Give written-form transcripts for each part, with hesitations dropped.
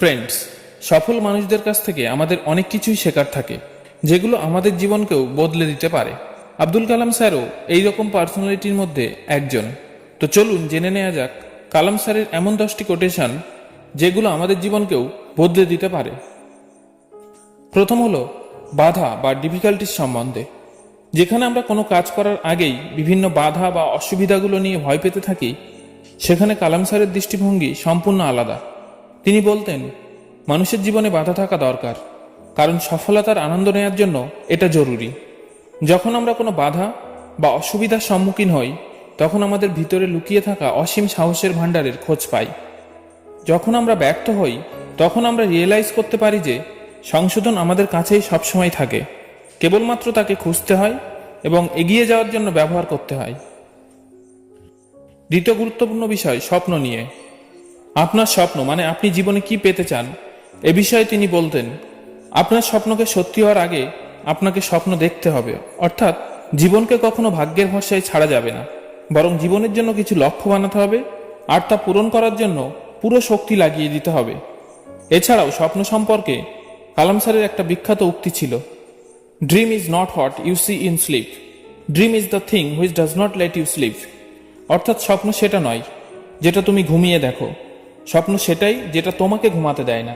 Friends, সফল মানুষদের কাছ থেকে আমাদের অনেক কিছুই শেখার থাকে, যেগুলো আমাদের জীবনকেও বদলে দিতে পারে। আব্দুল কালাম স্যারও এই রকম পার্সোনালিটির মধ্যে একজন। তো চলুন জেনে নেওয়া যাক কালাম স্যারের এমন 10টি কোটেশন যেগুলো আমাদের জীবনকেও বদলে দিতে পারে। প্রথম হলো বাধা বা ডিফিকাল্টিস সম্বন্ধে। যেখানে আমরা কোনো কাজ করার আগেই বিভিন্ন বাধা বা অসুবিধাগুলো নিয়ে ভয় পেতে থাকি, সেখানে কালাম স্যারের দৃষ্টিভঙ্গি সম্পূর্ণ আলাদা। তিনি বলতেন, মানুষের জীবনে বাধা থাকা দরকার, কারণ সফলতার আনন্দ নেওয়ার জন্য এটা জরুরি। যখন আমরা কোনো বাধা বা অসুবিধার সম্মুখীন হই, তখন আমাদের ভিতরে লুকিয়ে থাকা অসীম সাহসের ভাণ্ডারের খোঁজ পাই। যখন আমরা ব্যর্থ হই, তখন আমরা রিয়েলাইজ করতে পারি যে সংশোধন আমাদের কাছেই সবসময় থাকে, কেবলমাত্র তাকে খুঁজতে হয় এবং এগিয়ে যাওয়ার জন্য ব্যবহার করতে হয়। দ্বিতীয় গুরুত্বপূর্ণ বিষয় স্বপ্ন নিয়ে। আপনার স্বপ্ন মানে আপনি জীবনে কি পেতে চান, এ বিষয়ে তিনি বলতেন, আপনার স্বপ্নকে সত্যি হওয়ার আগে আপনাকে স্বপ্ন দেখতে হবে। অর্থাৎ জীবনকে কখনো ভাগ্যের ভরসায় ছাড়া যাবে না, বরং জীবনের জন্য কিছু লক্ষ্য বানাতে হবে আর তা পূরণ করার জন্য পুরো শক্তি লাগিয়ে দিতে হবে। এছাড়াও স্বপ্ন সম্পর্কে কালাম স্যারের একটা বিখ্যাত উক্তি ছিল, dream is not what you see in sleep, dream is the thing which does not let you sleep. অর্থাৎ স্বপ্ন সেটা নয় যেটা তুমি ঘুমিয়ে দেখো, স্বপ্ন সেটাই যেটা তোমাকে ঘুমাতে দেয় না।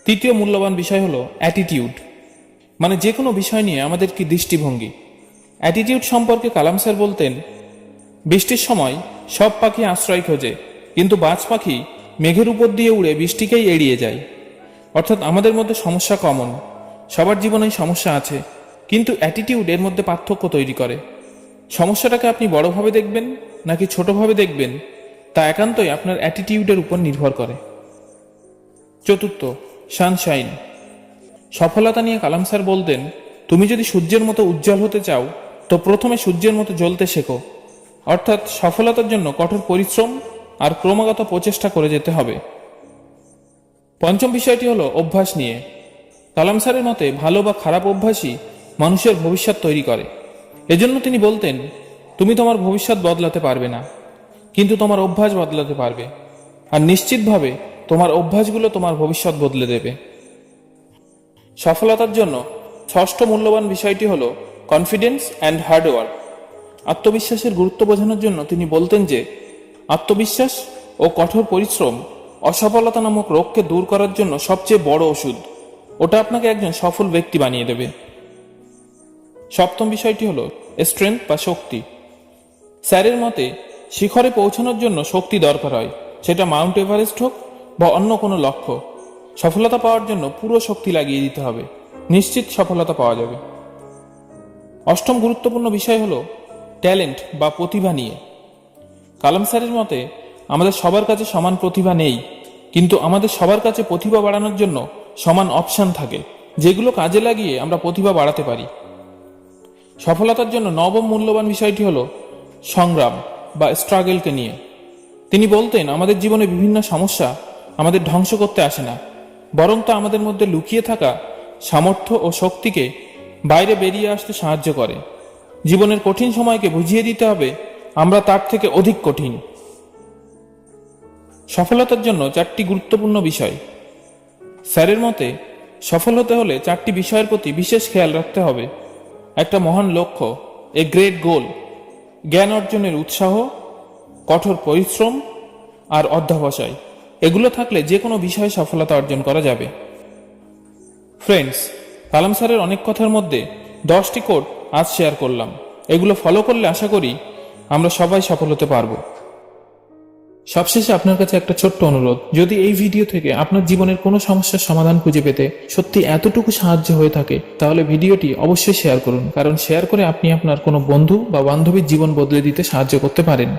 তৃতীয় মূল্যবান বিষয় হলো অ্যাটিটিউড, মানে যে কোনো বিষয় নিয়ে আমাদের কি দৃষ্টিভঙ্গি। অ্যাটিটিউড সম্পর্কে কালাম স্যার বলতেন, বৃষ্টির সময় সব পাখি আশ্রয় খোঁজে, কিন্তু বাজ পাখি মেঘের উপর দিয়ে উড়ে বৃষ্টিকেই এড়িয়ে যায়। অর্থাৎ আমাদের মধ্যে সমস্যা কমন, সবার জীবনেই সমস্যা আছে, কিন্তু অ্যাটিটিউড এর মধ্যে পার্থক্য তৈরি করে। সমস্যাটাকে আপনি বড়ভাবে দেখবেন নাকি ছোটভাবে দেখবেন, তা একান্তই আপনার অ্যাটিটিউডের উপর নির্ভর করে। চতুর্থ, সানশাইন। সফলতা নিয়ে কালাম স্যার বলতেন, তুমি যদি সূর্যের মতো উজ্জ্বল হতে চাও, তো প্রথমে সূর্যের মতো জ্বলতে শেখো। অর্থাৎ সফলতার জন্য কঠোর পরিশ্রম আর ক্রমাগত প্রচেষ্টা করে যেতে হবে। পঞ্চম বিষয়টি হলো অভ্যাস নিয়ে। কালাম স্যারের মতে ভালো বা খারাপ অভ্যাসই মানুষের ভবিষ্যৎ তৈরি করে। এজন্য তিনি বলতেন, তুমি তোমার ভবিষ্যৎ বদলাতে পারবে না, কিন্তু তোমার অভ্যাস বদলাতে পারবে, আর নিশ্চিতভাবে তোমার অভ্যাসগুলো তোমার ভবিষ্যৎ বদলে দেবে। সফলতার জন্য ষষ্ঠ মূল্যবান বিষয়টি হলো কনফিডেন্স অ্যান্ড হার্ডওয়ার্ক। আত্মবিশ্বাসের গুরুত্ব বোঝানোর জন্য তিনি বলতেন যে আত্মবিশ্বাস ও কঠোর পরিশ্রম অসফলতা নামক রোগকে দূর করার জন্য সবচেয়ে বড় ওষুধ। ওটা আপনাকে একজন সফল ব্যক্তি বানিয়ে দেবে। সপ্তম বিষয়টি হলো স্ট্রেংথ বা শক্তি। স্যারের মতে শিখরে পৌঁছানোর জন্য শক্তি দরকার হয়, সেটা মাউন্ট এভারেস্ট হোক বা অন্য কোনো লক্ষ্য। সফলতা পাওয়ার জন্য পুরো শক্তি লাগিয়ে দিতে হবে, নিশ্চিত সফলতা পাওয়া যাবে। অষ্টম গুরুত্বপূর্ণ বিষয় হলো ট্যালেন্ট বা প্রতিভা নিয়ে। কালাম স্যারের মতে আমাদের সবার কাছে সমান প্রতিভা নেই, কিন্তু আমাদের সবার কাছে প্রতিভা বাড়ানোর জন্য সমান অপশন থাকে, যেগুলো কাজে লাগিয়ে আমরা প্রতিভা বাড়াতে পারি। সফলতার জন্য নবম মূল্যবান বিষয়টি হলো সংগ্রাম বা স্ট্রাগলকে নিয়ে। তিনি বলতেন, আমাদের জীবনে বিভিন্ন সমস্যা আমাদের ধ্বংস করতে আসে না, বরং তা আমাদের মধ্যে লুকিয়ে থাকা সামর্থ্য ও শক্তিকে বাইরে বেরিয়ে আসতে সাহায্য করে। জীবনের কঠিন সময়কে বুঝিয়ে দিতে হবে আমরা তার থেকে অধিক কঠিন। সফলতার জন্য 4টি গুরুত্বপূর্ণ বিষয়। স্যারের মতে সফল হতে হলে 4টি বিষয়ের প্রতি বিশেষ খেয়াল রাখতে হবে। একটা মহান লক্ষ্য, এ গ্রেট গোল, জ্ঞান অর্জনের উৎসাহ, কঠোর পরিশ্রম আর অধ্যবসায়। এগুলো থাকলে যে কোনো বিষয়ে সফলতা অর্জন করা যাবে। ফ্রেন্ডস, কালাম স্যারের অনেক কথার মধ্যে 10টি কোট আজ শেয়ার করলাম। এগুলো ফলো করলে আশা করি আমরা সবাই সফল হতে পারবো। সবশেষে আপনার কাছে একটা ছোট্ট অনুরোধ, যদি এই ভিডিও থেকে আপনার জীবনের কোনো সমস্যার সমাধান খুঁজে পেতে সত্যি এতটুকু সাহায্য হয়ে থাকে, তাহলে ভিডিওটি অবশ্যই শেয়ার করুন, কারণ শেয়ার করে আপনি আপনার কোনো বন্ধু বা বান্ধবীর জীবন বদলে দিতে সাহায্য করতে পারেন।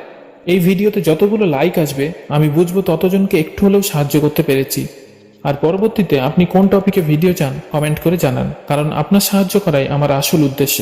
এই ভিডিওতে যতগুলো লাইক আসবে আমি বুঝবো ততজনকে একটু হলেও সাহায্য করতে পেরেছি। আর পরবর্তীতে আপনি কোন টপিকে ভিডিও চান কমেন্ট করে জানান, কারণ আপনার সাহায্য করাই আমার আসল উদ্দেশ্য।